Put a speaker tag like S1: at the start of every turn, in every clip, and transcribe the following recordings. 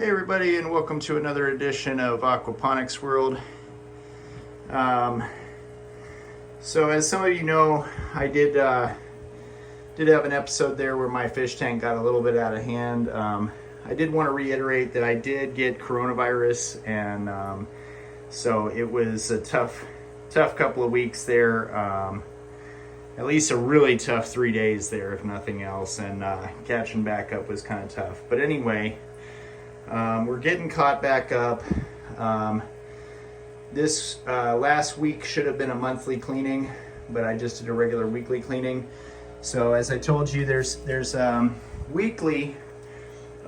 S1: Hey everybody, and welcome to another edition of Aquaponics World. So as some of you know, I did have an episode there where my fish tank got a little bit out of hand. I did want to reiterate that I did get coronavirus, and so it was a tough couple of weeks there. At least a really tough 3 days there, if nothing else, and catching back up was kind of tough. But anyway, we're getting caught back up. This last week should have been a monthly cleaning, but I just did a regular weekly cleaning. So as I told you, there's weekly,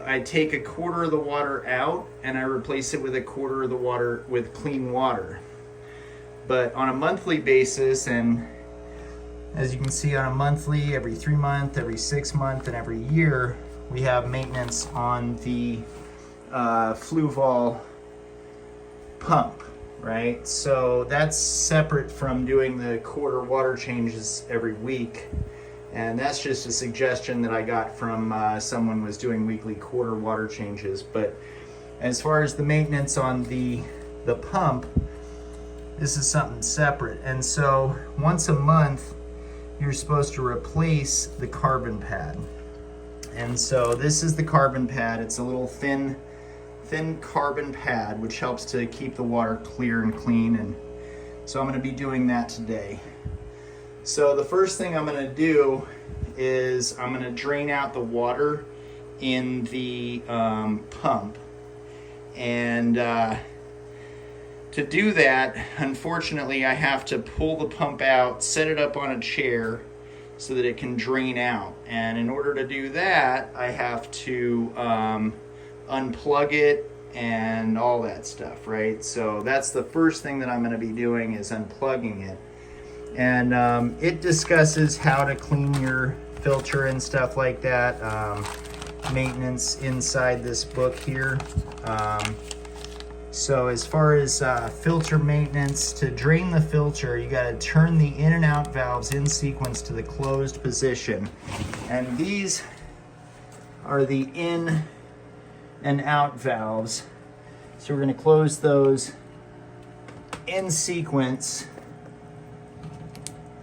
S1: I take a quarter of the water out and I replace it with a quarter of the water with clean water. But on a monthly basis, and as you can see, on a monthly, every 3 month, every 6 month, and every year, we have maintenance on the Fluval pump, right? So that's separate from doing the quarter water changes every week, and that's just a suggestion that I got from someone was doing weekly quarter water changes. But as far as the maintenance on the pump, this is something separate. And so once a month you're supposed to replace the carbon pad. And so this is the carbon pad. It's a little thin carbon pad, which helps to keep the water clear and clean. And so I'm going to be doing that today. So the first thing I'm going to do is I'm going to drain out the water in the pump. And to do that, unfortunately, I have to pull the pump out, set it up on a chair so that it can drain out. And in order to do that, I have to unplug it and all that stuff, right? So that's the first thing that I'm going to be doing, is unplugging it. And it discusses how to clean your filter and stuff like that, maintenance inside this book here. So as far as filter maintenance, to drain the filter, you got to turn the in and out valves in sequence to the closed position. And these are the in and out valves. So we're going to close those in sequence.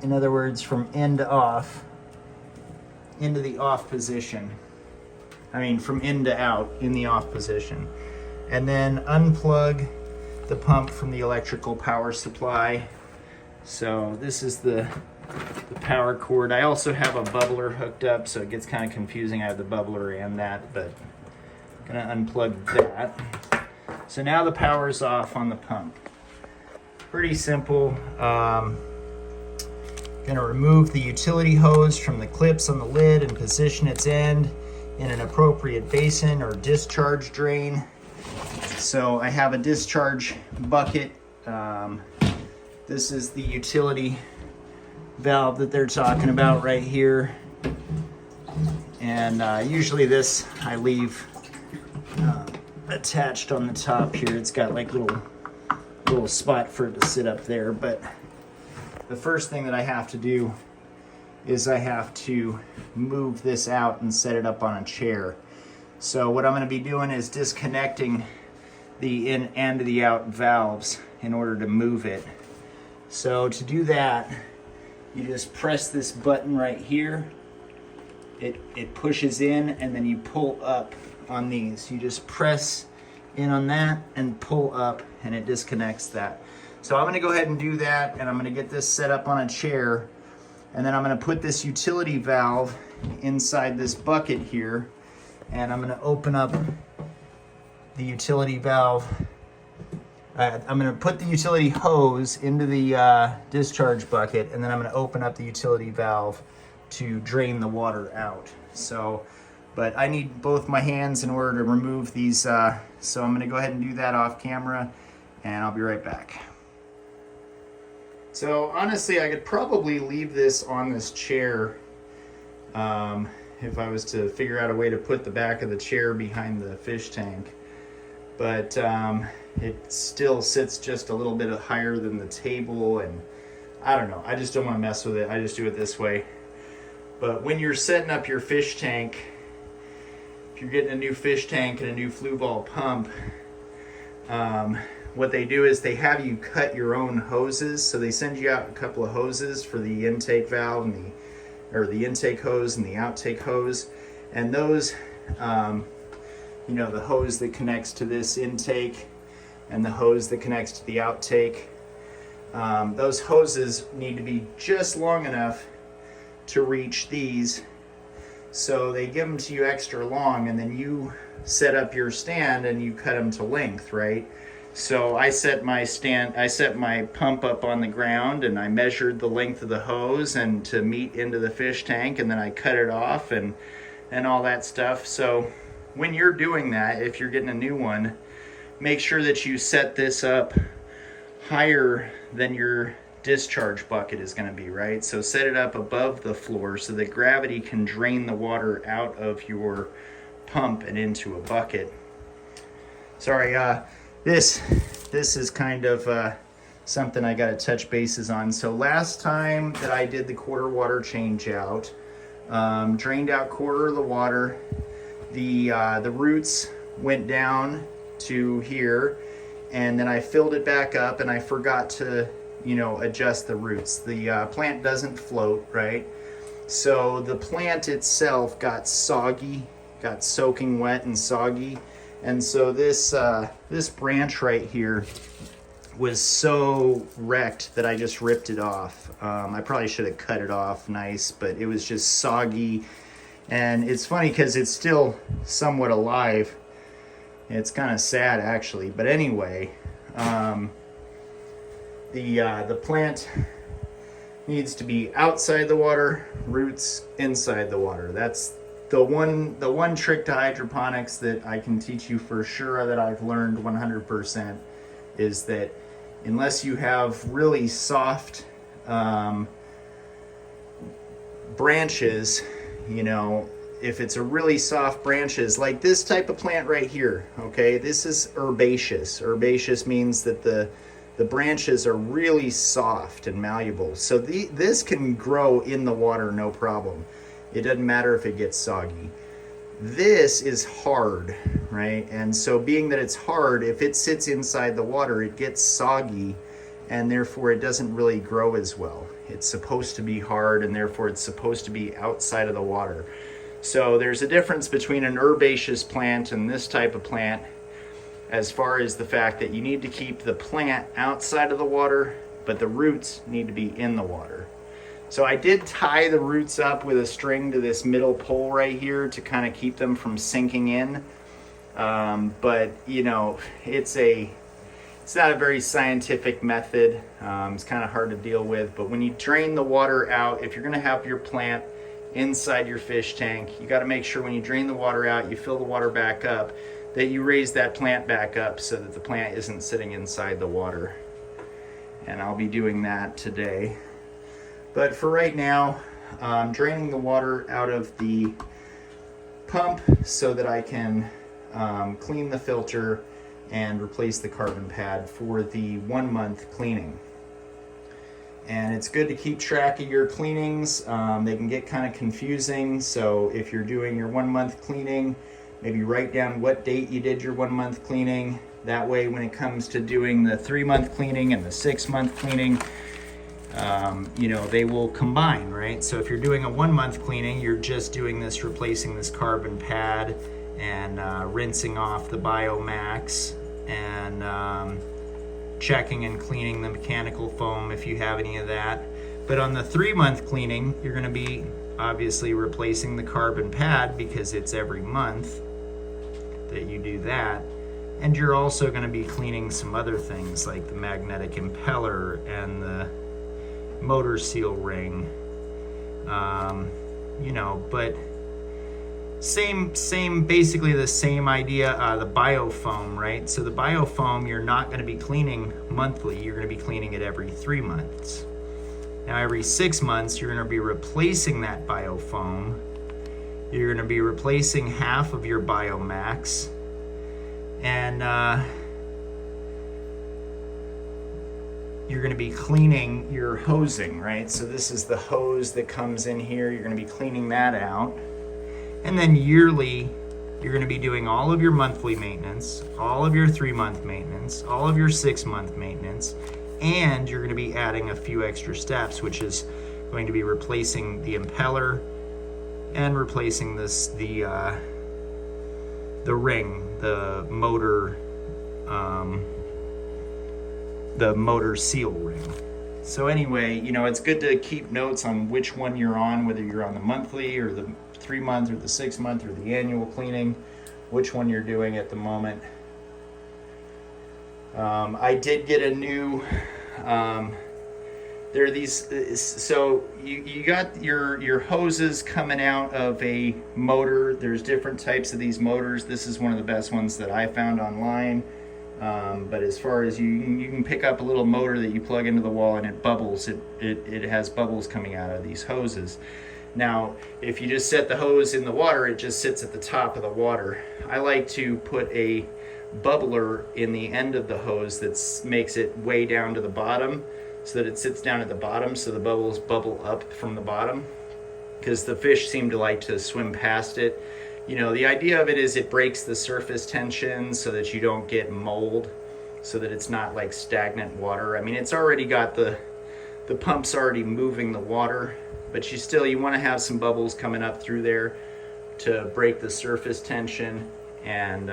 S1: In other words, from in to off, into the off position. I mean, from in to out, in the off position. And then unplug the pump from the electrical power supply. So this is the power cord. I also have a bubbler hooked up, so it gets kind of confusing. I have the bubbler and that, but I'm gonna unplug that. So now the power is off on the pump. Pretty simple. Gonna remove the utility hose from the clips on the lid and position its end in an appropriate basin or discharge drain. So I have a discharge bucket. This is the utility valve that they're talking about right here. And usually this I leave attached on the top here. It's got like little spot for it to sit up there. But the first thing that I have to do is I have to move this out and set it up on a chair. So what I'm going to be doing is disconnecting the in and the out valves in order to move it. So to do that, you just press this button right here. It pushes in, and then you pull up on these. You just press in on that and pull up, and it disconnects that. So I'm going to go ahead and do that, and I'm going to get this set up on a chair, and then I'm going to put this utility valve inside this bucket here, and I'm going to open up the utility valve. I'm going to put the utility hose into the discharge bucket, and then I'm going to open up the utility valve to drain the water out. So, but I need both my hands in order to remove these, so I'm going to go ahead and do that off camera, and I'll be right back. So honestly, I could probably leave this on this chair if I was to figure out a way to put the back of the chair behind the fish tank. But it still sits just a little bit higher than the table, and I don't know. I just don't want to mess with it. I just do it this way. But when you're setting up your fish tank, if you're getting a new fish tank and a new Fluval pump, what they do is they have you cut your own hoses. So they send you out a couple of hoses for the intake valve and the intake hose and the outtake hose. And those, you know, the hose that connects to this intake and the hose that connects to the outtake, those hoses need to be just long enough to reach these. So they give them to you extra long, and then you set up your stand and you cut them to length, right? So I set my pump up on the ground, and I measured the length of the hose and to meet into the fish tank, and then I cut it off and all that stuff. So when you're doing that, if you're getting a new one, make sure that you set this up higher than your discharge bucket is going to be, right? So set it up above the floor so that gravity can drain the water out of your pump and into a bucket. Sorry, this is kind of something I got to touch bases on. So last time that I did the quarter water change out, drained out quarter of the water, the roots went down to here, and then I filled it back up, and I forgot to, you know, adjust the roots. The plant doesn't float, right? So the plant itself got soggy, got soaking wet and soggy. And so this branch right here was so wrecked that I just ripped it off. I probably should have cut it off nice, but it was just soggy. And it's funny because it's still somewhat alive. It's kind of sad actually, but anyway, the plant needs to be outside the water, roots inside the water. That's the one trick to hydroponics that I can teach you for sure, that I've learned 100%, is that unless you have really soft branches, you know, if it's a really soft branches, like this type of plant right here, okay, this is herbaceous. Herbaceous means that the branches are really soft and malleable. So this can grow in the water no problem. It doesn't matter if it gets soggy. This is hard, right? And so being that it's hard, if it sits inside the water, it gets soggy, and therefore it doesn't really grow as well. It's supposed to be hard, and therefore it's supposed to be outside of the water. So there's a difference between an herbaceous plant and this type of plant, as far as the fact that you need to keep the plant outside of the water, but the roots need to be in the water. So I did tie the roots up with a string to this middle pole right here to kind of keep them from sinking in. But you know, it's not a very scientific method. It's kind of hard to deal with, but when you drain the water out, if you're gonna have your plant inside your fish tank, you got to make sure when you drain the water out, you fill the water back up, that you raise that plant back up so that the plant isn't sitting inside the water. And I'll be doing that today. But for right now, I'm draining the water out of the pump so that I can clean the filter and replace the carbon pad for the 1 month cleaning. And it's good to keep track of your cleanings. They can get kind of confusing. So if you're doing your 1 month cleaning, maybe write down what date you did your 1 month cleaning. That way, when it comes to doing the 3 month cleaning and the 6 month cleaning, you know, they will combine, right? So if you're doing a 1 month cleaning, you're just doing this, replacing this carbon pad and rinsing off the Biomax and checking and cleaning the mechanical foam if you have any of that. But on the 3 month cleaning, you're going to be obviously replacing the carbon pad because it's every month that you do that. And you're also going to be cleaning some other things like the magnetic impeller and the motor seal ring. You know, but same, basically the same idea, the biofoam, right? So the biofoam, you're not going to be cleaning monthly. You're going to be cleaning it every 3 months. Now every 6 months, you're going to be replacing that biofoam. You're going to be replacing half of your Biomax. And you're going to be cleaning your hosing, right? So this is the hose that comes in here. You're going to be cleaning that out. And then yearly, you're going to be doing all of your monthly maintenance, all of your 3-month maintenance, all of your 6-month maintenance, and you're going to be adding a few extra steps, which is going to be replacing the impeller and replacing the ring, the motor seal ring. So anyway, you know, it's good to keep notes on which one you're on, whether you're on the monthly or the 3-month or the 6-month or the annual cleaning, which one you're doing at the moment. I did get a new, there are these, so you got your hoses coming out of a motor. There's different types of these motors. This is one of the best ones that I found online. But as far as you can pick up a little motor that you plug into the wall and it bubbles. It has bubbles coming out of these hoses. Now, if you just set the hose in the water, it just sits at the top of the water. I like to put a bubbler in the end of the hose that makes it way down to the bottom, so that it sits down at the bottom, so the bubbles bubble up from the bottom, because the fish seem to like to swim past it. You know, the idea of it is it breaks the surface tension so that you don't get mold, so that it's not like stagnant water. I mean, it's already got the pump's already moving the water, but you want to have some bubbles coming up through there to break the surface tension. And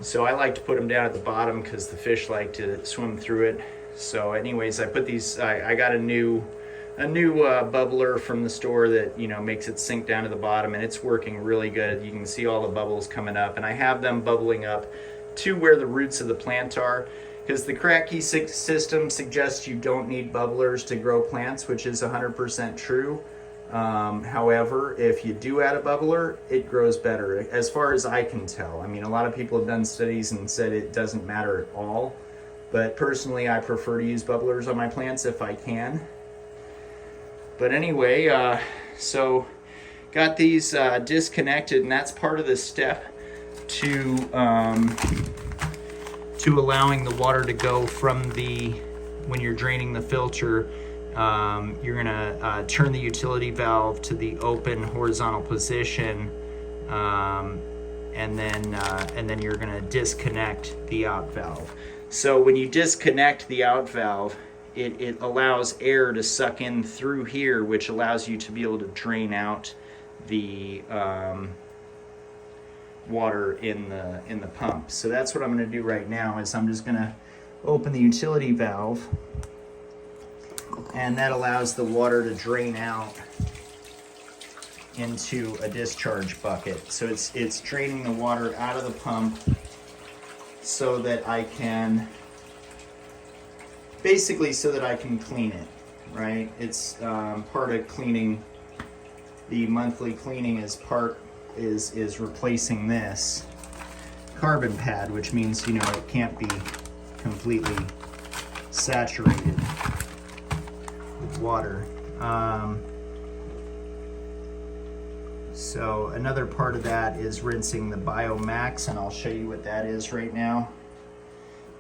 S1: so I like to put them down at the bottom because the fish like to swim through it. So anyways, I put these, I got a new bubbler from the store that, you know, makes it sink down to the bottom, and it's working really good. You can see all the bubbles coming up, and I have them bubbling up to where the roots of the plant are, because the Kratky system suggests you don't need bubblers to grow plants, which is 100% true. However, if you do add a bubbler, it grows better, as far as I can tell. I mean, a lot of people have done studies and said it doesn't matter at all, but personally I prefer to use bubblers on my plants if I can. But anyway, so got these disconnected, and that's part of the step to allowing the water to go from when you're draining the filter. You're gonna turn the utility valve to the open horizontal position, and then you're gonna disconnect the out valve. So when you disconnect the out valve, it allows air to suck in through here, which allows you to be able to drain out the water in the pump. So that's what I'm going to do right now, is I'm just going to open the utility valve, and that allows the water to drain out into a discharge bucket. So it's draining the water out of the pump so that I can clean it, right? It's part of cleaning. The monthly cleaning is replacing this carbon pad, which means, you know, it can't be completely saturated with water. So another part of that is rinsing the Biomax, and I'll show you what that is right now.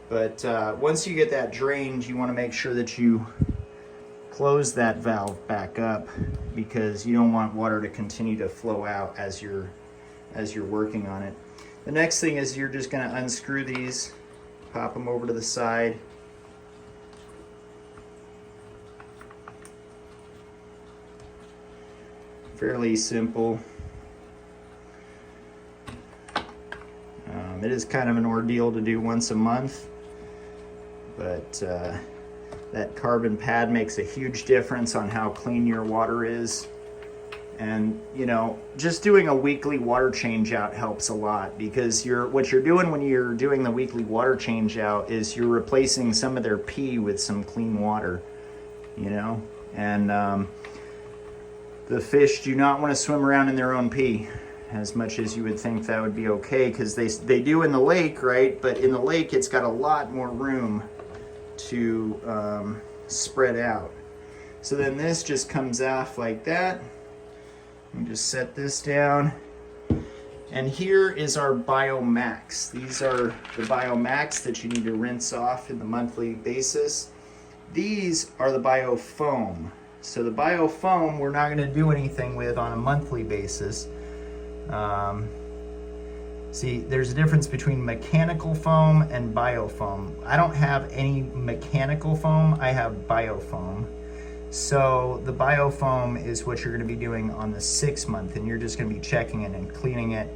S1: But once you get that drained, you want to make sure that you close that valve back up, because you don't want water to continue to flow out as you're working on it. The next thing is you're just going to unscrew these, pop them over to the side. Fairly simple. It is kind of an ordeal to do once a month, but that carbon pad makes a huge difference on how clean your water is. And, you know, just doing a weekly water change out helps a lot, because what you're doing when you're doing the weekly water change out is you're replacing some of their pee with some clean water, you know. And the fish do not want to swim around in their own pee, as much as you would think that would be okay, because they do in the lake, right? But in the lake, it's got a lot more room to spread out. So then this just comes off like that. Let me just set this down. And here is our Biomax. These are the Biomax that you need to rinse off in the monthly basis. These are the Biofoam. So the Biofoam we're not going to do anything with on a monthly basis. See, there's a difference between mechanical foam and biofoam. I don't have any mechanical foam, I have biofoam. So the biofoam is what you're gonna be doing on the 6 month, and you're just gonna be checking it and cleaning it,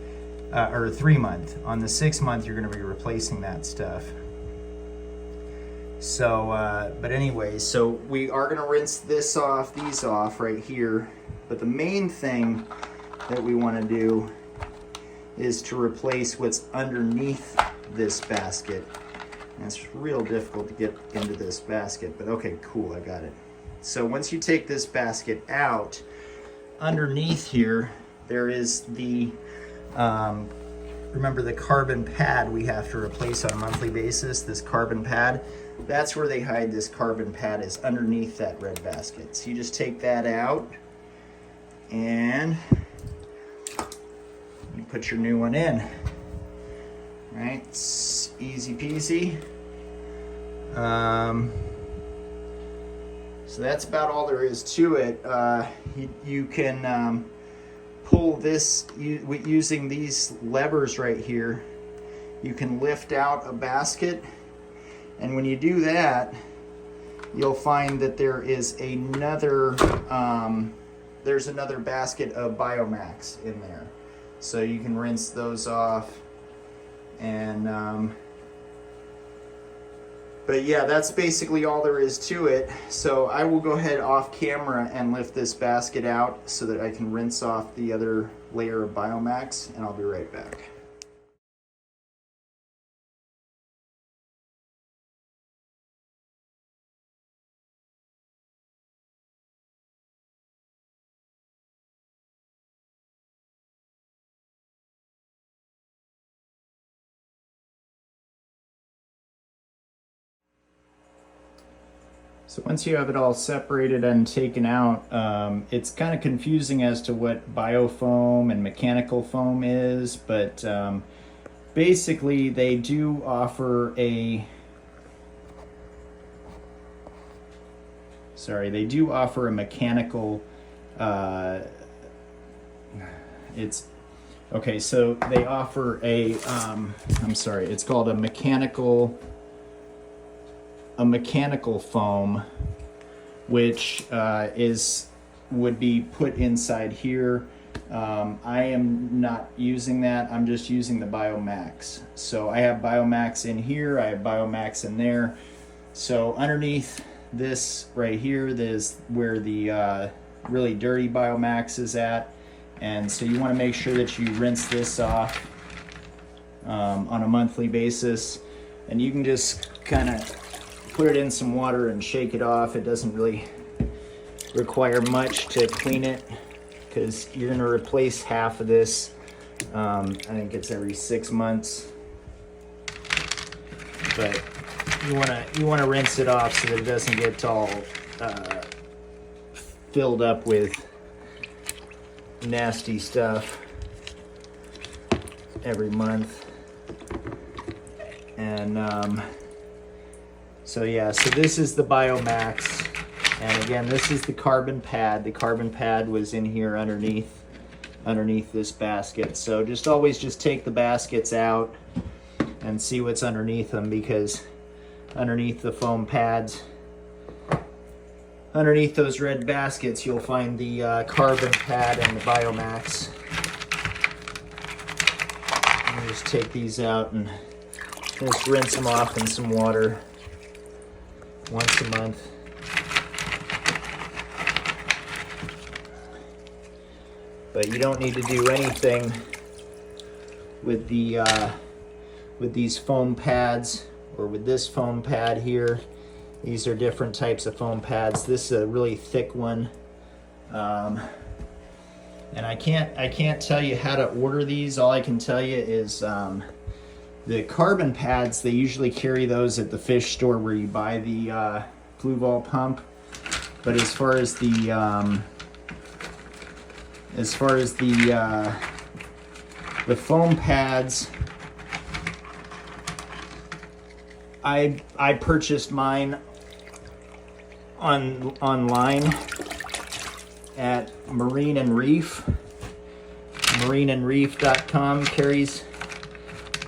S1: or 3 month. On the 6 month, you're gonna be replacing that stuff. So, but anyways, so we are gonna rinse these off right here. But the main thing that we wanna do is to replace what's underneath this basket. And it's real difficult to get into this basket, but okay, cool, I got it. So once you take this basket out, underneath here, there is the, remember the carbon pad we have to replace on a monthly basis, this carbon pad. That's where they hide this carbon pad, is underneath that red basket. So you just take that out and you put your new one in. Right, it's easy peasy. So that's about all there is to it. You can pull this using these levers right here. You can lift out a basket, and when you do that, you'll find that there is another there's another basket of Biomax in there. So you can rinse those off, and but yeah, that's basically all there is to it. So I will go ahead off camera and lift this basket out so that I can rinse off the other layer of Biomax, and I'll be right back. So once you have it all separated and taken out, it's kind of confusing as to what biofoam and mechanical foam is, but basically they do offer a, mechanical, it's, okay, so they offer a, it's called a mechanical foam, which would be put inside here. I am not using that. I'm just using the Biomax. So I have Biomax in here, I have Biomax in there. So underneath this right here is where the really dirty Biomax is at. And so you want to make sure that you rinse this off on a monthly basis. And you can just kind of put it in some water and shake it off. It doesn't really require much to clean it, because you're going to replace half of this. I think it's every 6 months. But you want to rinse it off so that it doesn't get all filled up with nasty stuff every month. And so yeah, so this is the Biomax, and again, this is the carbon pad. The carbon pad was in here underneath this basket. So just always just take the baskets out and see what's underneath them, because underneath the foam pads, underneath those red baskets, you'll find the carbon pad and the Biomax. And just take these out and just rinse them off in some water once a month. But you don't need to do anything with the with these foam pads, or with this foam pad here. These are different types of foam pads. This is a really thick one, and I can't tell you how to order these. All I can tell you is the carbon pads, they usually carry those at the fish store where you buy the Fluval pump. But as far as the foam pads, I purchased mine online at Marine and Reef. Marineandreef.com carries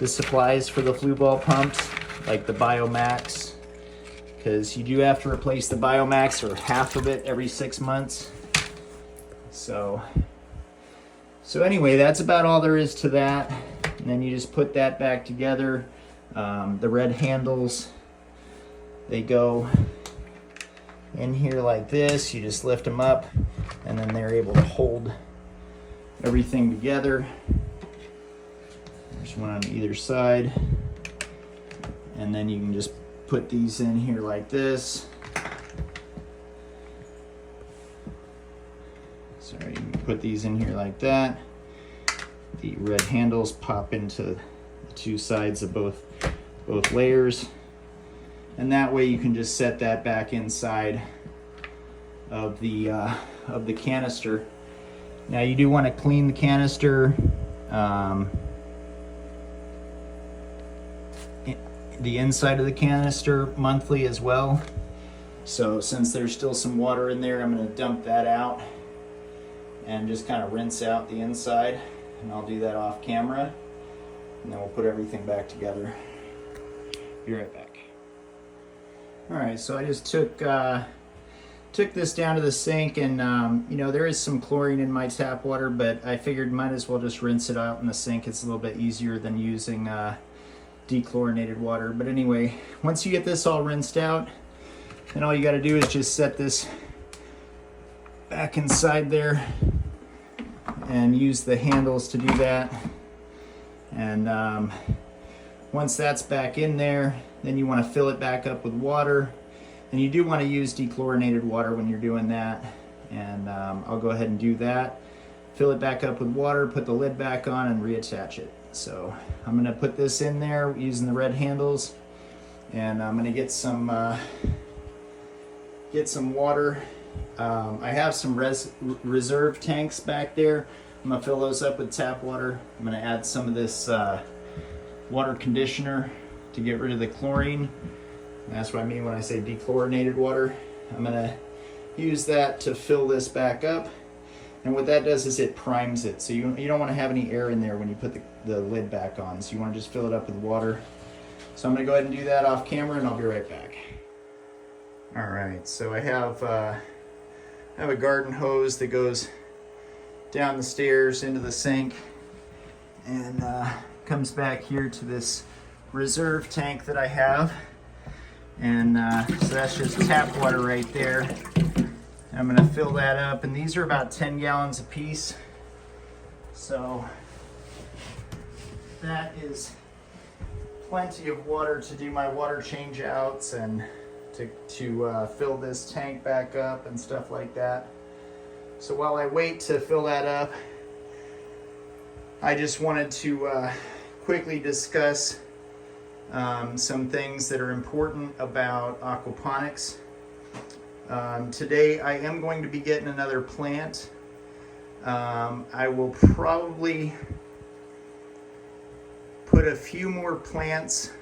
S1: the supplies for the Fluval pumps, like the Biomax, because you do have to replace the Biomax or half of it every 6 months. So anyway, that's about all there is to that. And then you just put that back together. The red handles, they go in here like this. You just lift them up, and then they're able to hold everything together. There's one on either side. And then you can just put these in here like this. Sorry, you can put these in here like that. The red handles pop into the two sides of both layers. And that way you can just set that back inside of the canister. Now you do want to clean the canister, the inside of the canister monthly as well. So since there's still some water in there, I'm going to dump that out and just kind of rinse out the inside. And I'll do that off camera, and then we'll put everything back together. Be right back. All right, so I just took this down to the sink, and you know, there is some chlorine in my tap water, but I figured might as well just rinse it out in the sink. It's a little bit easier than using dechlorinated water. But anyway, once you get this all rinsed out, then all you got to do is just set this back inside there and use the handles to do that. And once that's back in there, then you want to fill it back up with water. And you do want to use dechlorinated water when you're doing that. And I'll go ahead and do that. Fill it back up with water, put the lid back on, and reattach it. So I'm going to put this in there using the red handles. And I'm going to get some water. I have some reserve tanks back there. I'm going to fill those up with tap water. I'm going to add some of this water conditioner to get rid of the chlorine. And that's what I mean when I say dechlorinated water. I'm going to use that to fill this back up. And what that does is it primes it. So you don't want to have any air in there when you put the lid back on. So you want to just fill it up with water. So I'm going to go ahead and do that off camera, and I'll be right back. All right, so I have a garden hose that goes down the stairs into the sink and comes back here to this reserve tank that I have. And so that's just tap water right there. I'm going to fill that up, and these are about 10 gallons a piece. So that is plenty of water to do my water change outs and to fill this tank back up and stuff like that. So while I wait to fill that up, I just wanted to quickly discuss some things that are important about aquaponics. Today I am going to be getting another plant. I will probably put a few more plants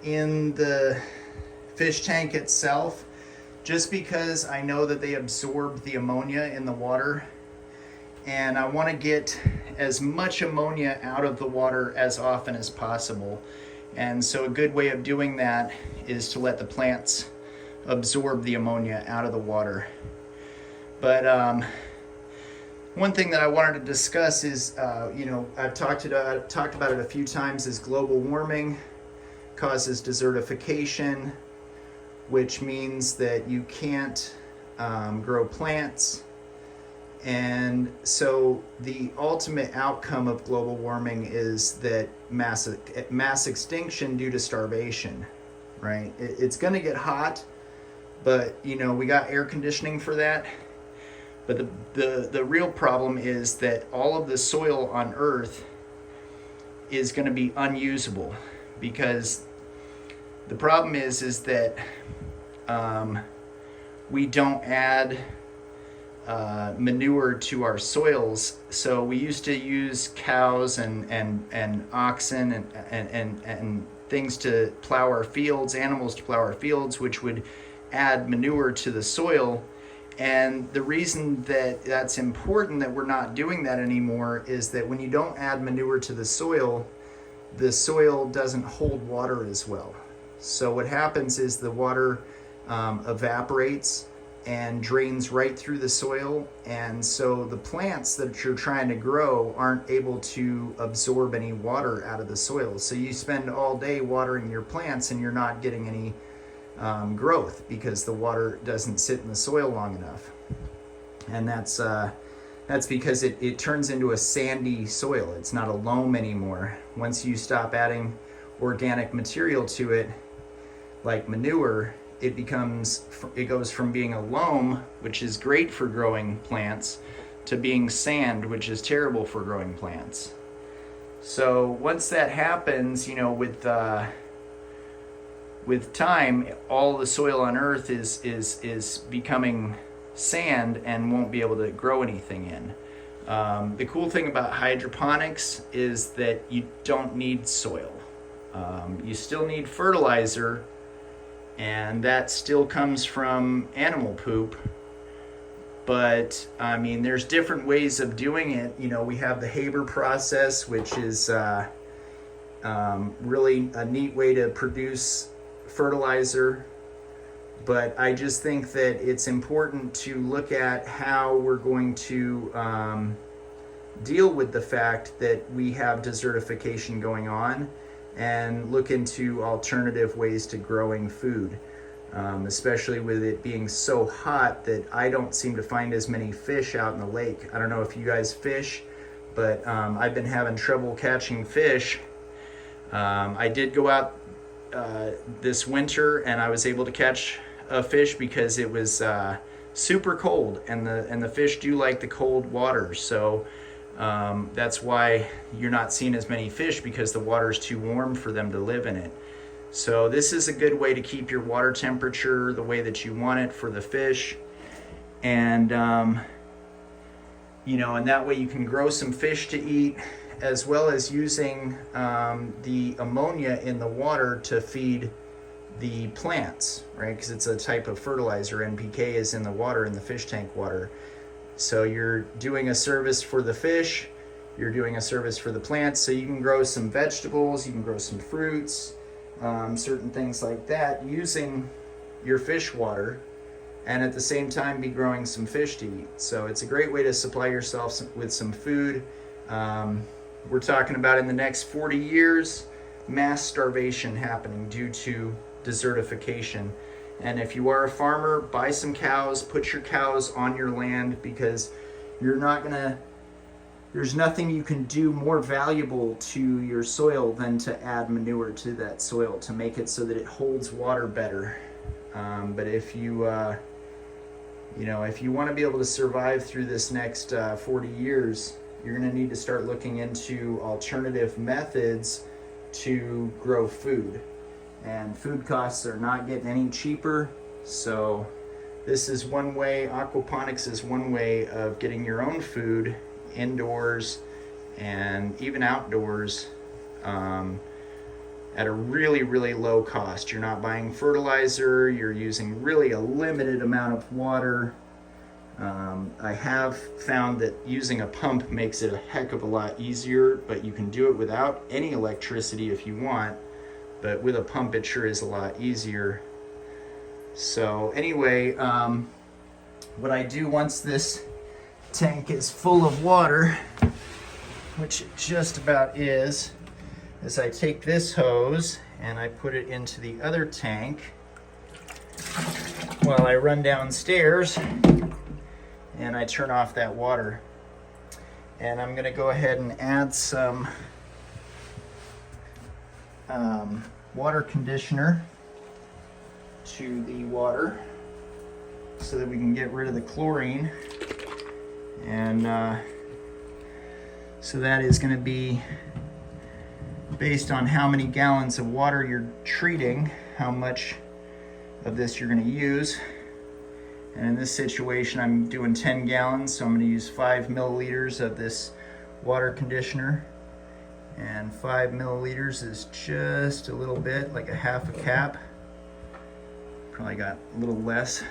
S1: in the fish tank itself, just because I know that they absorb the ammonia in the water, and I want to get as much ammonia out of the water as often as possible. And so a good way of doing that is to let the plants absorb the ammonia out of the water. But one thing that I wanted to discuss is, you know, I've talked about it a few times, is global warming causes desertification, which means that you can't grow plants. And so the ultimate outcome of global warming is that mass extinction due to starvation, right? It's going to get hot, but you know, we got air conditioning for that. But the real problem is that all of the soil on Earth is going to be unusable, because the problem is that we don't add manure to our soils. So we used to use cows and oxen and things to plow our fields, animals to plow our fields, which would add manure to the soil. And the reason that that's important, that we're not doing that anymore, is that when you don't add manure to the soil, the soil doesn't hold water as well. So what happens is the water evaporates and drains right through the soil, and so the plants that you're trying to grow aren't able to absorb any water out of the soil. So you spend all day watering your plants and you're not getting any growth because the water doesn't sit in the soil long enough. And that's because it turns into a sandy soil. It's not a loam anymore. Once you stop adding organic material to it, like manure, it goes from being a loam, which is great for growing plants, to being sand, which is terrible for growing plants. So once that happens, with time, all the soil on Earth is becoming sand and won't be able to grow anything in. The cool thing about hydroponics is that you don't need soil. You still need fertilizer, and that still comes from animal poop. But I mean, there's different ways of doing it. We have the Haber process, which is really a neat way to produce fertilizer. But I just think that it's important to look at how we're going to deal with the fact that we have desertification going on, and look into alternative ways to growing food, especially with it being so hot that I don't seem to find as many fish out in the lake. I don't know if you guys fish, but I've been having trouble catching fish. I did go out this winter and I was able to catch a fish because it was super cold, and the fish do like the cold water. So that's why you're not seeing as many fish, because the water is too warm for them to live in it. So this is a good way to keep your water temperature the way that you want it for the fish. And and that way you can grow some fish to eat, as well as using the ammonia in the water to feed the plants, right? Because it's a type of fertilizer. NPK is in the water, in the fish tank water. So you're doing a service for the fish, you're doing a service for the plants, so you can grow some vegetables, you can grow some fruits, certain things like that, using your fish water, and at the same time be growing some fish to eat. So it's a great way to supply yourself with some food. We're talking about, in the next 40 years, mass starvation happening due to desertification. And if you are a farmer, buy some cows, put your cows on your land, because there's nothing you can do more valuable to your soil than to add manure to that soil to make it so that it holds water better. But if you want to be able to survive through this next 40 years, you're going to need to start looking into alternative methods to grow food. And food costs are not getting any cheaper. So this is one way, aquaponics is one way of getting your own food indoors and even outdoors at a really, really low cost. You're not buying fertilizer, you're using really a limited amount of water. I have found that using a pump makes it a heck of a lot easier, but you can do it without any electricity if you want. But with a pump, it sure is a lot easier. So anyway, what I do once this tank is full of water, which it just about is I take this hose and I put it into the other tank while I run downstairs and I turn off that water. And I'm going to go ahead and add some water conditioner to the water so that we can get rid of the chlorine. And so that is going to be based on how many gallons of water you're treating, how much of this you're going to use. And in this situation, I'm doing 10 gallons, so I'm going to use 5 milliliters of this water conditioner. And 5 milliliters is just a little bit, like a half a cap. Probably got a little less.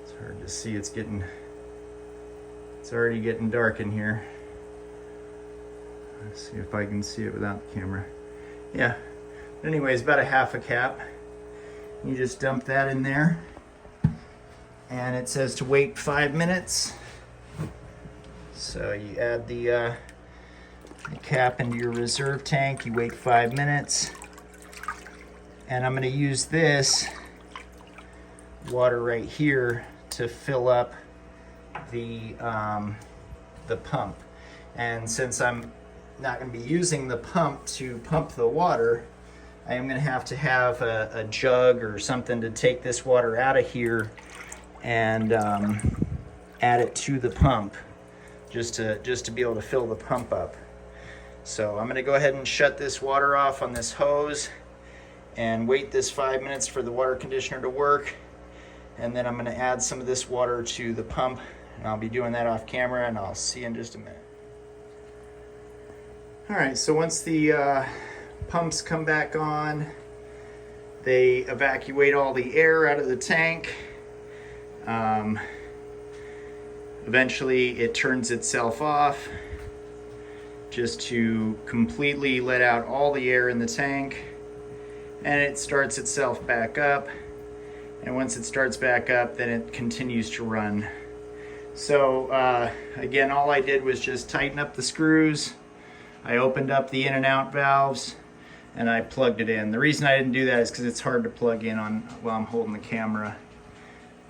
S1: It's hard to see, it's already getting dark in here. Let's see if I can see it without the camera. Yeah. Anyways, about a half a cap. You just dump that in there. And it says to wait 5 minutes. So you add the cap into your reserve tank. You wait 5 minutes. And I'm going to use this water right here to fill up the pump. And since I'm not going to be using the pump to pump the water, I am going to have a jug or something to take this water out of here and add it to the pump just to be able to fill the pump up. So I'm going to go ahead and shut this water off on this hose and wait this 5 minutes for the water conditioner to work, and then I'm going to add some of this water to the pump, and I'll be doing that off camera, and I'll see you in just a minute. Alright, so once the pumps come back on, they evacuate all the air out of the tank. Eventually it turns itself off just to completely let out all the air in the tank, and it starts itself back up, and once it starts back up, then it continues to run. So again, all I did was just tighten up the screws. I opened up the in and out valves and I plugged it in. The reason I didn't do that is because it's hard to plug in while I'm holding the camera.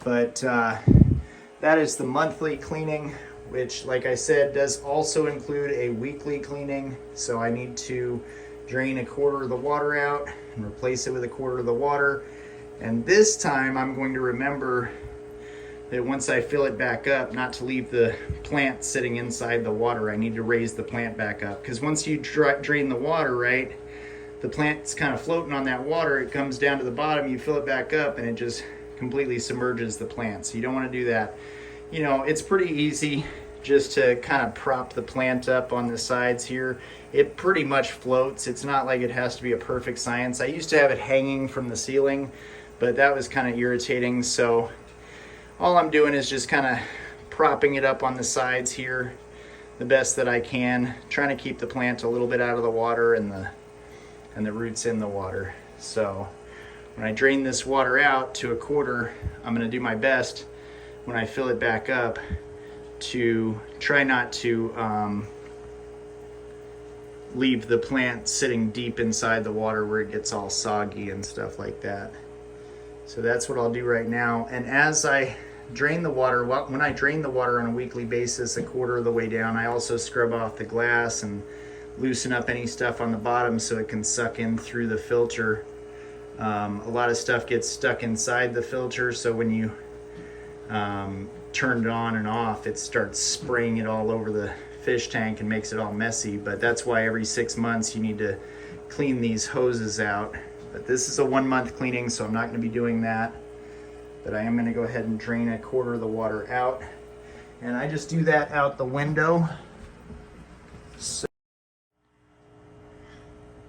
S1: But that is the monthly cleaning, which, like I said, does also include a weekly cleaning. So I need to drain a quarter of the water out and replace it with a quarter of the water. And this time I'm going to remember that once I fill it back up, not to leave the plant sitting inside the water. I need to raise the plant back up, because once you drain the water, right, the plant's kind of floating on that water. It comes down to the bottom, you fill it back up, and it just completely submerges the plant. So you don't want to do that. You know, it's pretty easy just to kind of prop the plant up on the sides here. It pretty much floats. It's not like it has to be a perfect science. I used to have it hanging from the ceiling, but that was kind of irritating. So all I'm doing is just kind of propping it up on the sides here the best that I can, trying to keep the plant a little bit out of the water and the roots in the water. So when I drain this water out to a quarter, I'm going to do my best when I fill it back up to try not to leave the plant sitting deep inside the water where it gets all soggy and stuff like that. So that's what I'll do right now. And as I drain the water, when I drain the water on a weekly basis, a quarter of the way down, I also scrub off the glass and loosen up any stuff on the bottom so it can suck in through the filter. A lot of stuff gets stuck inside the filter, so when you turn it on and off, it starts spraying it all over the fish tank and makes it all messy. But that's why every 6 months you need to clean these hoses out. But this is a 1 month cleaning, so I'm not going to be doing that. But I am going to go ahead and drain a quarter of the water out. And I just do that out the window. So,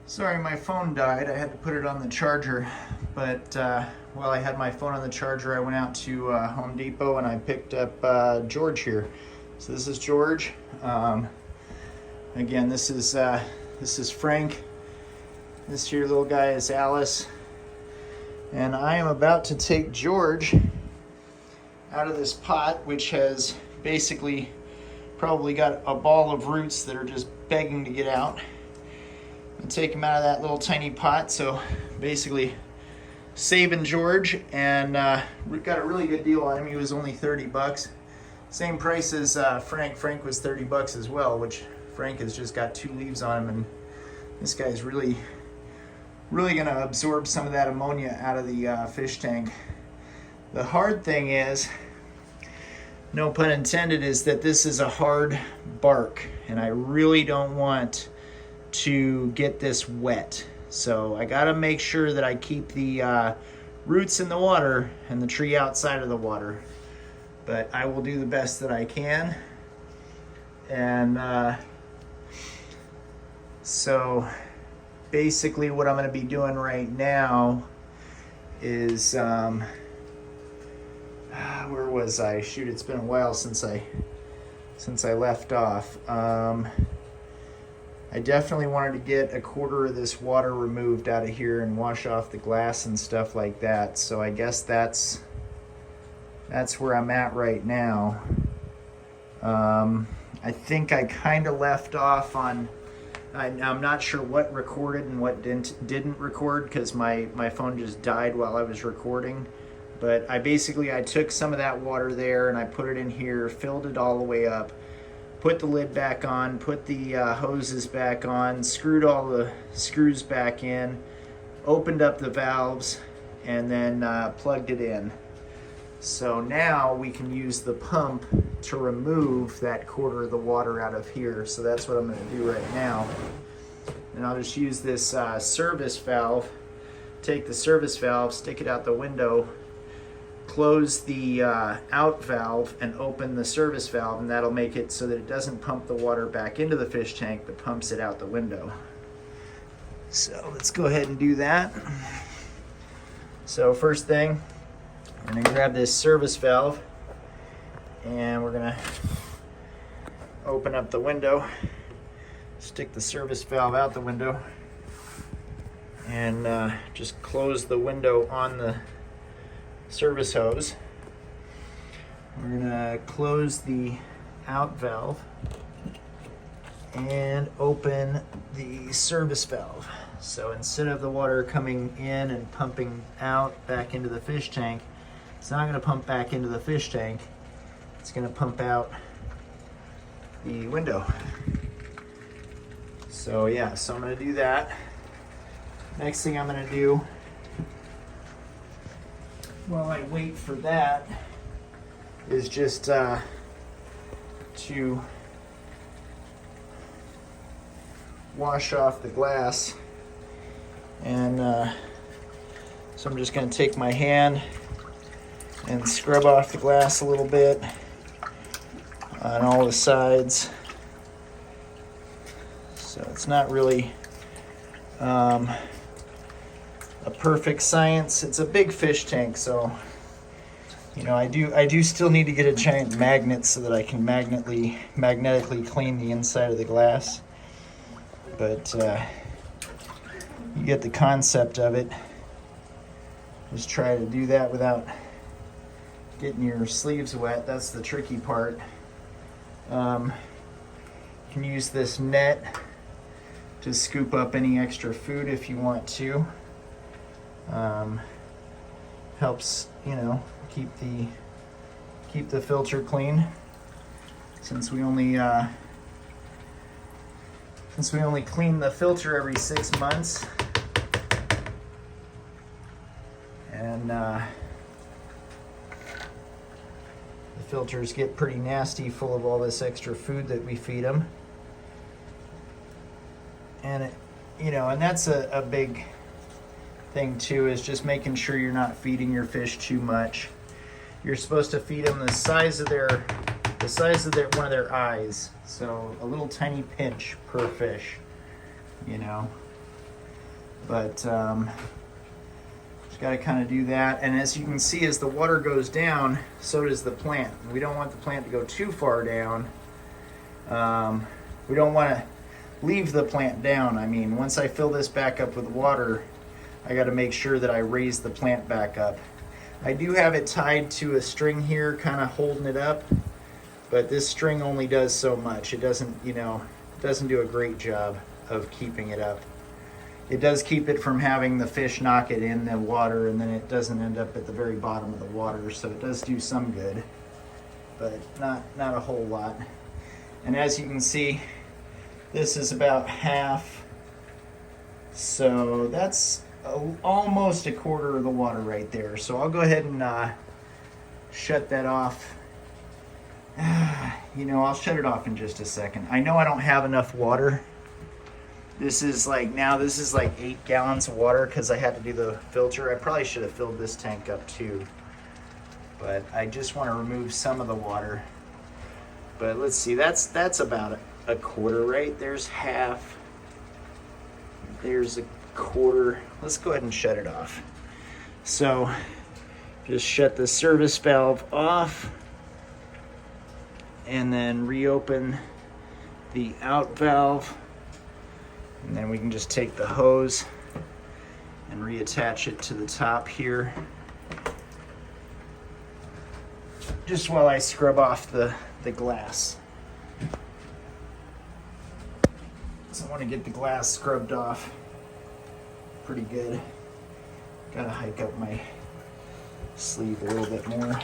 S1: sorry, my phone died. I had to put it on the charger. But while I had my phone on the charger, I went out to Home Depot and I picked up George here. So this is George. Again, this is Frank. This here little guy is Alice. And I am about to take George out of this pot, which has basically probably got a ball of roots that are just begging to get out. And take him out of that little tiny pot. So basically saving George, and we got a really good deal on him. He was only 30 bucks. Same price as Frank. Frank was 30 bucks as well, which Frank has just got 2 leaves on him, and this guy's really going to absorb some of that ammonia out of the fish tank. The hard thing is, no pun intended, is that this is a hard bark, and I really don't want to get this wet. So I got to make sure that I keep the roots in the water and the tree outside of the water. But I will do the best that I can. And so basically what I'm going to be doing right now is, where was I? Shoot, it's been a while since I left off. I definitely wanted to get a quarter of this water removed out of here and wash off the glass and stuff like that. So I guess that's where I'm at right now. I think I kind of left off on, I'm not sure what recorded and what didn't record, because my phone just died while I was recording. But I took some of that water there and I put it in here, filled it all the way up, put the lid back on, put the hoses back on, screwed all the screws back in, opened up the valves, and then plugged it in. So now we can use the pump to remove that quarter of the water out of here. So that's what I'm going to do right now. And I'll just use this service valve, take the service valve, stick it out the window, close the out valve and open the service valve, and that'll make it so that it doesn't pump the water back into the fish tank but pumps it out the window. So let's go ahead and do that. So first thing, I'm going to grab this service valve and we're going to open up the window, stick the service valve out the window, and just close the window on the service hose. We're gonna close the out valve and open the service valve. So instead of the water coming in and pumping out back into the fish tank, it's not gonna pump back into the fish tank. It's gonna pump out the window. So yeah, so I'm gonna do that. Next thing I'm gonna do, while I wait for that, is just to wash off the glass. And so I'm just going to take my hand and scrub off the glass a little bit on all the sides. So it's not really a perfect science. It's a big fish tank, so you know, I do still need to get a giant magnet so that I can magnetically clean the inside of the glass. But you get the concept of it. Just try to do that without getting your sleeves wet. That's the tricky part. You can use this net to scoop up any extra food if you want to. Helps, you know, keep the filter clean, since we only clean the filter every 6 months. And the filters get pretty nasty, full of all this extra food that we feed them. And it, you know, and that's a big thing too, is just making sure you're not feeding your fish too much. You're supposed to feed them the size of one of their eyes, so a little tiny pinch per fish, you know. But just got to kind of do that. And as you can see, as the water goes down, so does the plant. We don't want the plant to go too far down. We don't want to leave the plant down. I mean, once I fill this back up with water, I got to make sure that I raise the plant back up. I do have it tied to a string here, kind of holding it up, but this string only does so much. It doesn't, you know, doesn't do a great job of keeping it up. It does keep it from having the fish knock it in the water, and then it doesn't end up at the very bottom of the water, so it does do some good, but not a whole lot. And as you can see, this is about half, so that's almost a quarter of the water right there. So I'll go ahead and shut that off. You know, I'll shut it off in just a second. I know I don't have enough water. This is like 8 gallons of water because I had to do the filter. I probably should have filled this tank up too, but I just want to remove some of the water. But let's see, that's about a quarter, right? There's half, there's a quarter. Let's go ahead and shut it off. So just shut the service valve off and then reopen the out valve, And then we can just take the hose and reattach it to the top here. Just while I scrub off the glass. So I want to get the glass scrubbed off pretty good. Gotta hike up my sleeve a little bit more.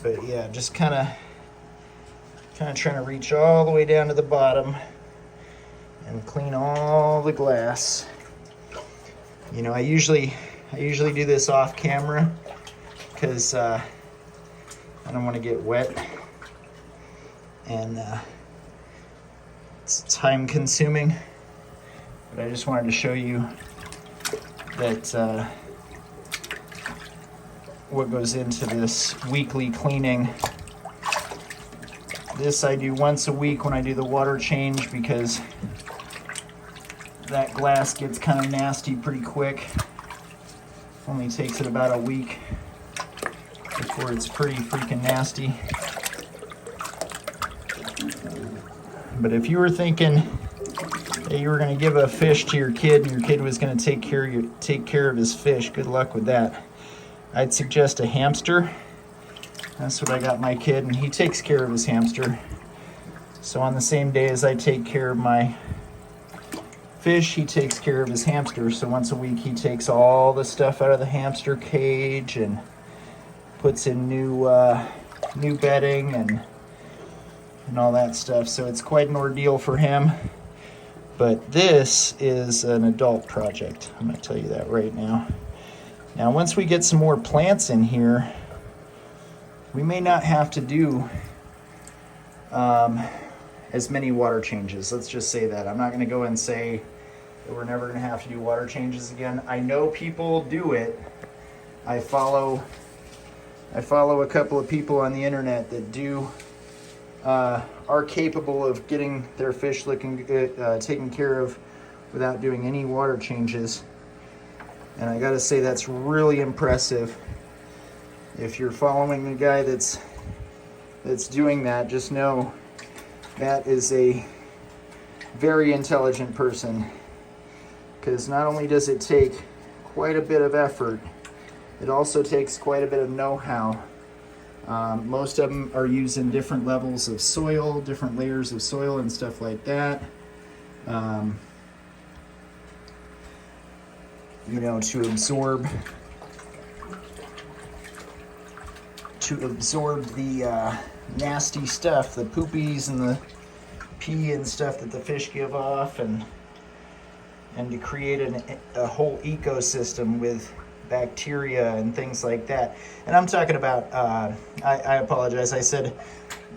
S1: But yeah, just kind of trying to reach all the way down to the bottom and clean all the glass. You know, I usually do this off camera because I don't want to get wet, and it's time consuming. But I just wanted to show you that what goes into this weekly cleaning. This I do once a week when I do the water change, because that glass gets kind of nasty pretty quick. Only takes it about a week before it's pretty freaking nasty. But if you were thinking that you were going to give a fish to your kid and your kid was going to take care of his fish, good luck with that. I'd suggest a hamster. That's what I got my kid, and he takes care of his hamster. So on the same day as I take care of my fish, he takes care of his hamster. So once a week he takes all the stuff out of the hamster cage and puts in new bedding and all that stuff. So it's quite an ordeal for him. But this is an adult project. I'm going to tell you that right now. Now, once we get some more plants in here, we may not have to do as many water changes. Let's just say that. I'm not going to go and say that we're never going to have to do water changes again. I know people do it. I follow a couple of people on the internet that are capable of getting their fish looking good, taken care of without doing any water changes. And I gotta say, that's really impressive. If you're following a guy that's doing that, just know that is a very intelligent person. Because not only does it take quite a bit of effort, it also takes quite a bit of know-how. Most of them are using different levels of soil, different layers of soil and stuff like that. You know, to absorb the nasty stuff, the poopies and the pee and stuff that the fish give off, and to create a whole ecosystem with bacteria and things like that. And I'm talking about, I apologize, I said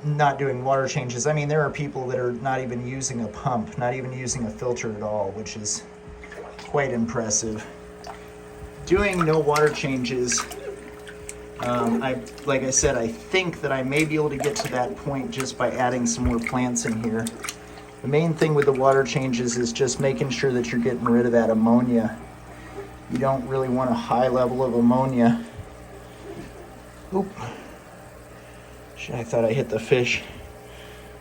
S1: not doing water changes. I mean, there are people that are not even using a pump, not even using a filter at all, which is quite impressive. Doing no water changes, like I said, I think that I may be able to get to that point just by adding some more plants in here. The main thing with the water changes is just making sure that you're getting rid of that ammonia. You don't really want a high level of ammonia. Oop. Shit, I thought I hit the fish.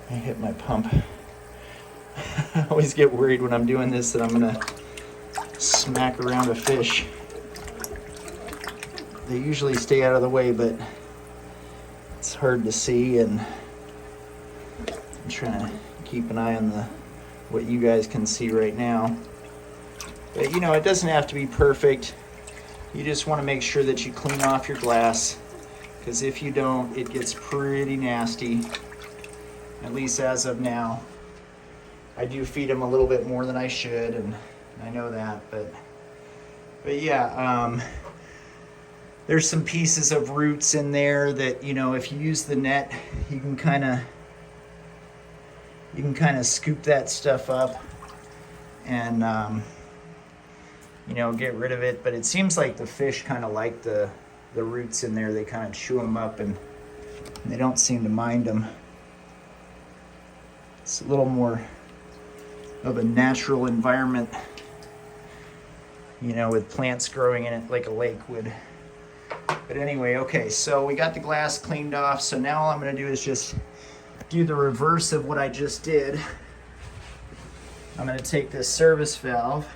S1: I hit my pump. I always get worried when I'm doing this that I'm gonna smack around a fish. They usually stay out of the way, but it's hard to see, and I'm trying to keep an eye on what you guys can see right now. But you know, it doesn't have to be perfect. You just want to make sure that you clean off your glass, because if you don't, it gets pretty nasty. At least as of now. I do feed them a little bit more than I should, and I know that, but yeah, there's some pieces of roots in there that, you know, if you use the net, you can kind of scoop that stuff up and you know, get rid of it. But it seems like the fish kind of like the roots in there. They kind of chew them up, and they don't seem to mind them. It's a little more of a natural environment, you know, with plants growing in it like a lake would. But anyway, okay, so we got the glass cleaned off. So now all I'm going to do is just do the reverse of what I just did. I'm going to take this service valve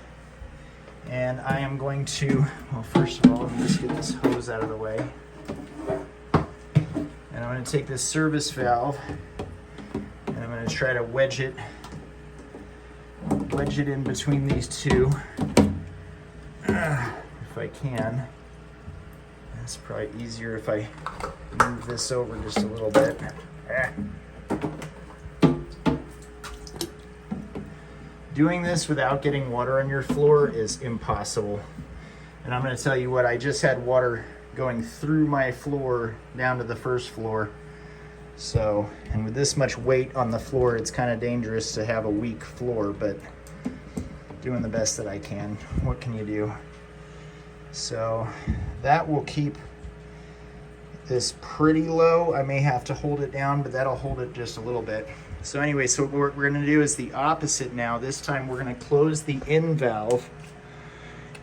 S1: and I am going to, well, first of all, let me just get this hose out of the way. And I'm going to take this service valve and I'm going to try to wedge it in between these two, if I can. It's probably easier if I move this over just a little bit. Doing this without getting water on your floor is impossible. And I'm going to tell you what, I just had water going through my floor down to the first floor. So, and with this much weight on the floor, it's kind of dangerous to have a weak floor, but doing the best that I can. What can you do? So that will keep this pretty low. I may have to hold it down, but that'll hold it just a little bit. So anyway, so what we're gonna do is the opposite now. This time we're gonna close the in valve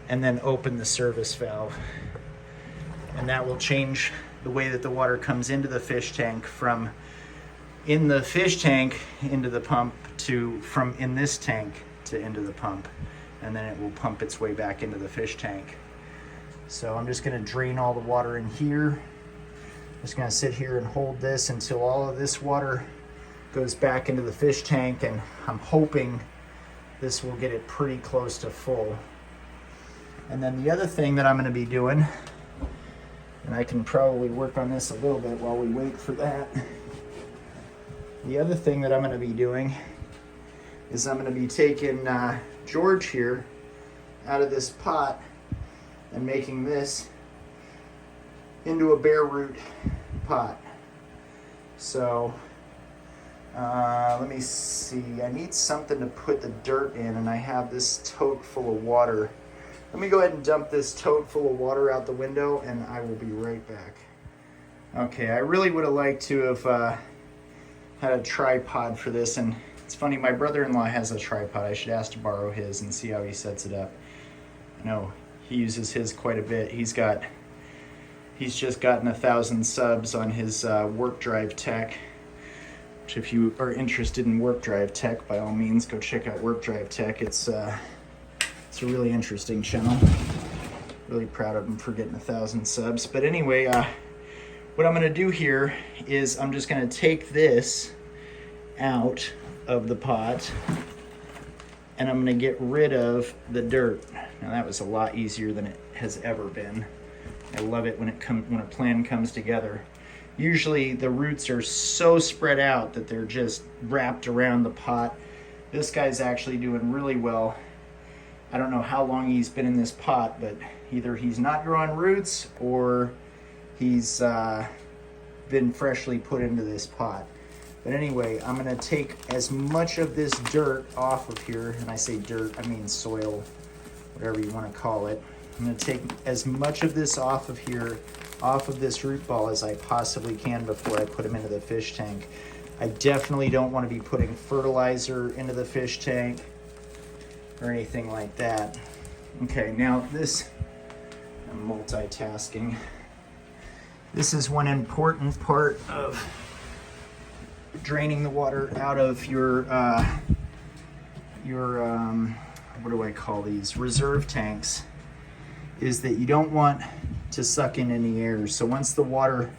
S1: and then open the service valve. And that will change the way that the water comes into the fish tank from in the fish tank into the pump to from in this tank to into the pump. And then it will pump its way back into the fish tank. So I'm just gonna drain all the water in here. I'm just gonna sit here and hold this until all of this water goes back into the fish tank, and I'm hoping this will get it pretty close to full. And then the other thing that I'm gonna be doing, and I can probably work on this a little bit while we wait for that. The other thing that I'm gonna be doing is I'm gonna be taking George here out of this pot and making this into a bare root pot. So let me see, I need something to put the dirt in, and I have this tote full of water. Let me go ahead and dump this tote full of water out the window and I will be right back. Okay, I really would have liked to have had a tripod for this, and it's funny, my brother-in-law has a tripod. I should ask to borrow his and see how he sets it up. I know he uses his quite a bit. He's just gotten 1,000 subs on his work drive tech, which if you are interested in work drive tech, by all means go check out work drive tech. It's a really interesting channel. Really proud of him for getting 1,000 subs. But anyway, what I'm gonna do here is I'm just gonna take this out of the pot and I'm gonna get rid of the dirt. Now that was a lot easier than it has ever been. I love it when a plan comes together. Usually the roots are so spread out that they're just wrapped around the pot. This guy's actually doing really well. I don't know how long he's been in this pot, but either he's not growing roots or he's been freshly put into this pot. But anyway, I'm gonna take as much of this dirt off of here, and I say dirt, I mean soil, whatever you wanna call it. I'm gonna take as much of this off of here, off of this root ball as I possibly can before I put them into the fish tank. I definitely don't wanna be putting fertilizer into the fish tank or anything like that. Okay, now this, I'm multitasking. This is one important part of draining the water out of your what do I call these, reserve tanks, is that you don't want to suck in any air. So once the water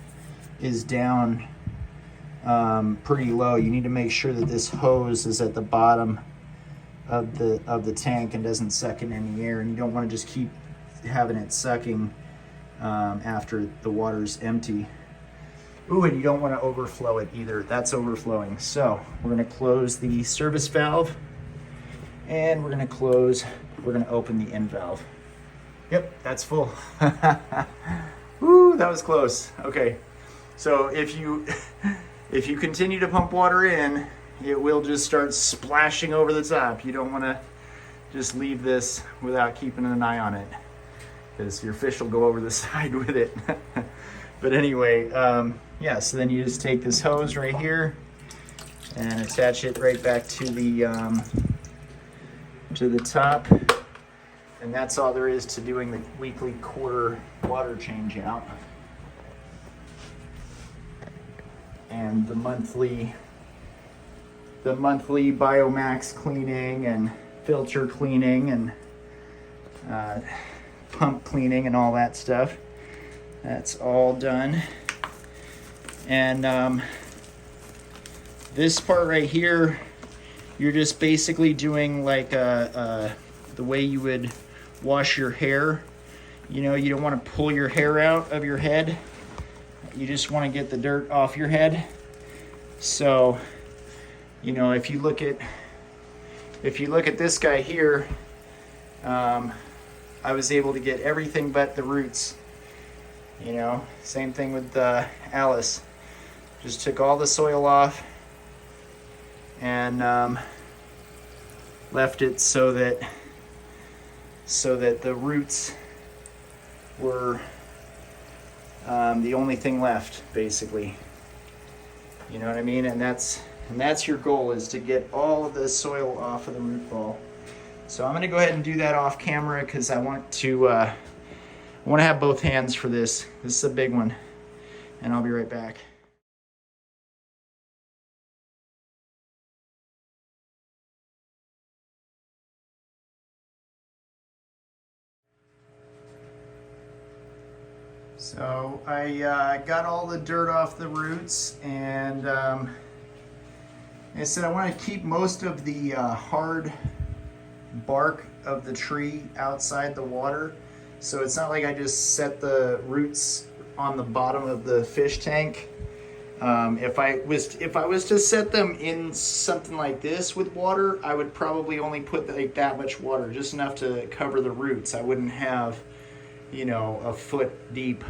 S1: is down pretty low, you need to make sure that this hose is at the bottom of the tank and doesn't suck in any air, and you don't want to just keep having it sucking after the water's empty. Ooh, and you don't want to overflow it either. That's overflowing. So we're going to close the service valve, and we're going to open the in valve. Yep, that's full. Woo, that was close. Okay, so if you continue to pump water in, it will just start splashing over the top. You don't want to just leave this without keeping an eye on it, because your fish will go over the side with it. But anyway, yeah, so then you just take this hose right here and attach it right back to the top. And that's all there is to doing the weekly quarter water change out. And the monthly the monthly Biomax cleaning and filter cleaning and pump cleaning and all that stuff. That's all done. And this part right here, you're just basically doing like the way you would wash your hair. You know, you don't want to pull your hair out of your head. You just want to get the dirt off your head. So, you know, if you look at this guy here, I was able to get everything but the roots. You know, same thing with Alice. Just took all the soil off and left it so that the roots were the only thing left, basically. You know what I mean? And that's your goal, is to get all of the soil off of the root ball. So I'm going to go ahead and do that off camera because I want to have both hands for this. This is a big one, and I'll be right back. So I got all the dirt off the roots, and I said I want to keep most of the hard bark of the tree outside the water. So it's not like I just set the roots on the bottom of the fish tank. If I was to set them in something like this with water, I would probably only put like that much water, just enough to cover the roots. I wouldn't have, you know, a foot deep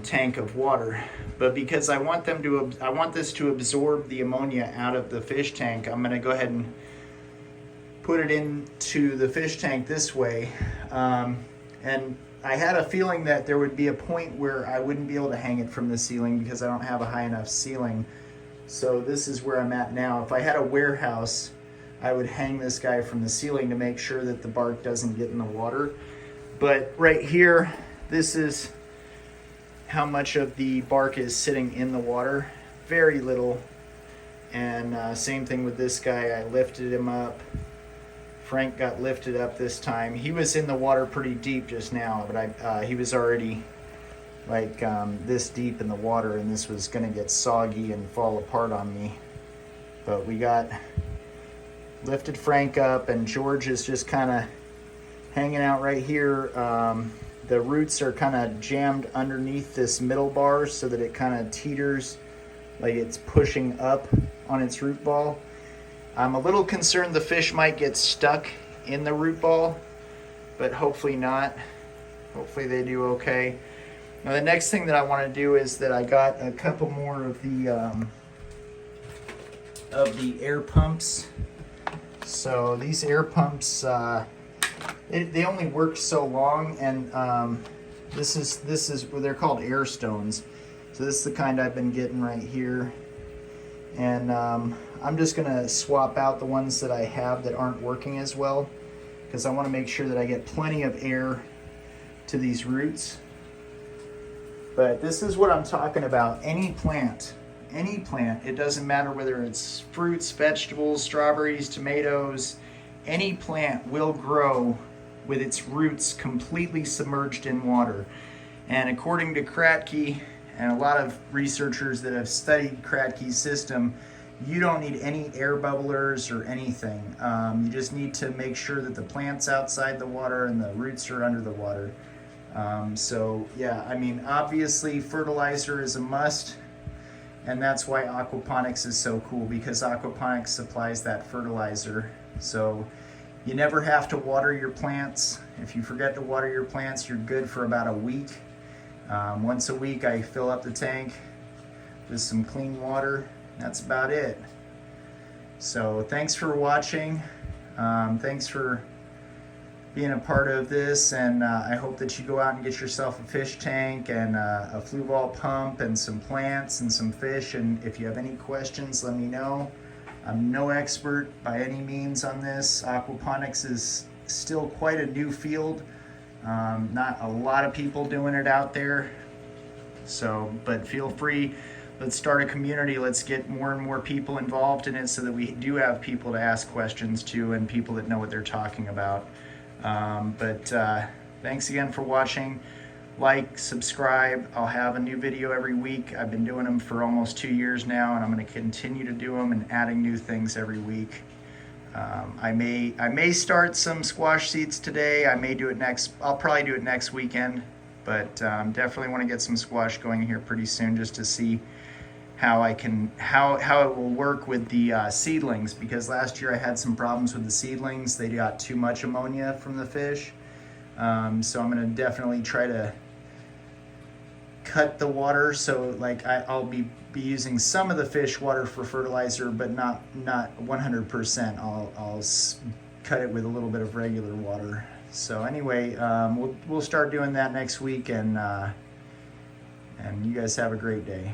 S1: tank of water. But because I want this to absorb the ammonia out of the fish tank, I'm going to go ahead and put it into the fish tank this way. And I had a feeling that there would be a point where I wouldn't be able to hang it from the ceiling because I don't have a high enough ceiling. So this is where I'm at now. If I had a warehouse, I would hang this guy from the ceiling to make sure that the bark doesn't get in the water. But right here, this is how much of the bark is sitting in the water. Very little. And same thing with this guy. I lifted him up. Frank got lifted up this time. He was in the water pretty deep just now, but he was already like this deep in the water, and this was gonna get soggy and fall apart on me. But we got lifted Frank up, and George is just kind of hanging out right here. The roots are kind of jammed underneath this middle bar so that it kind of teeters like it's pushing up on its root ball. I'm a little concerned the fish might get stuck in the root ball, but hopefully not. Hopefully they do okay. Now the next thing that I want to do is that I got a couple more of the air pumps. So these air pumps, they only work so long, and this is what they're called, air stones. So this is the kind I've been getting right here, and I'm just gonna swap out the ones that I have that aren't working as well, because I want to make sure that I get plenty of air to these roots. But this is what I'm talking about. Any plant, it doesn't matter whether it's fruits, vegetables, strawberries, tomatoes, any plant will grow with its roots completely submerged in water. And according to Kratky and a lot of researchers that have studied Kratky's system, you don't need any air bubblers or anything. You just need to make sure that the plant's outside the water and the roots are under the water. So yeah, I mean, obviously fertilizer is a must, and that's why aquaponics is so cool, because aquaponics supplies that fertilizer. So you never have to water your plants. If you forget to water your plants, you're good for about a week. Once a week I fill up the tank with some clean water. That's about it. So thanks for watching. Thanks for being a part of this, and I hope that you go out and get yourself a fish tank and a Fluval pump and some plants and some fish. And if you have any questions, let me know. I'm no expert by any means on this. Aquaponics is still quite a new field. Not a lot of people doing it out there. So, but feel free, let's start a community. Let's get more and more people involved in it so that we do have people to ask questions to and people that know what they're talking about. Thanks again for watching. Like, subscribe. I'll have a new video every week. I've been doing them for almost 2 years now, and I'm going to continue to do them and adding new things every week. I may start some squash seeds today. I may do it next. I'll probably do it next weekend, but definitely want to get some squash going here pretty soon, just to see how it will work with the seedlings, because last year I had some problems with the seedlings. They got too much ammonia from the fish. So I'm going to definitely try to cut the water, so like I'll be using some of the fish water for fertilizer, but not 100%. I'll cut it with a little bit of regular water. So anyway, we'll start doing that next week, and you guys have a great day.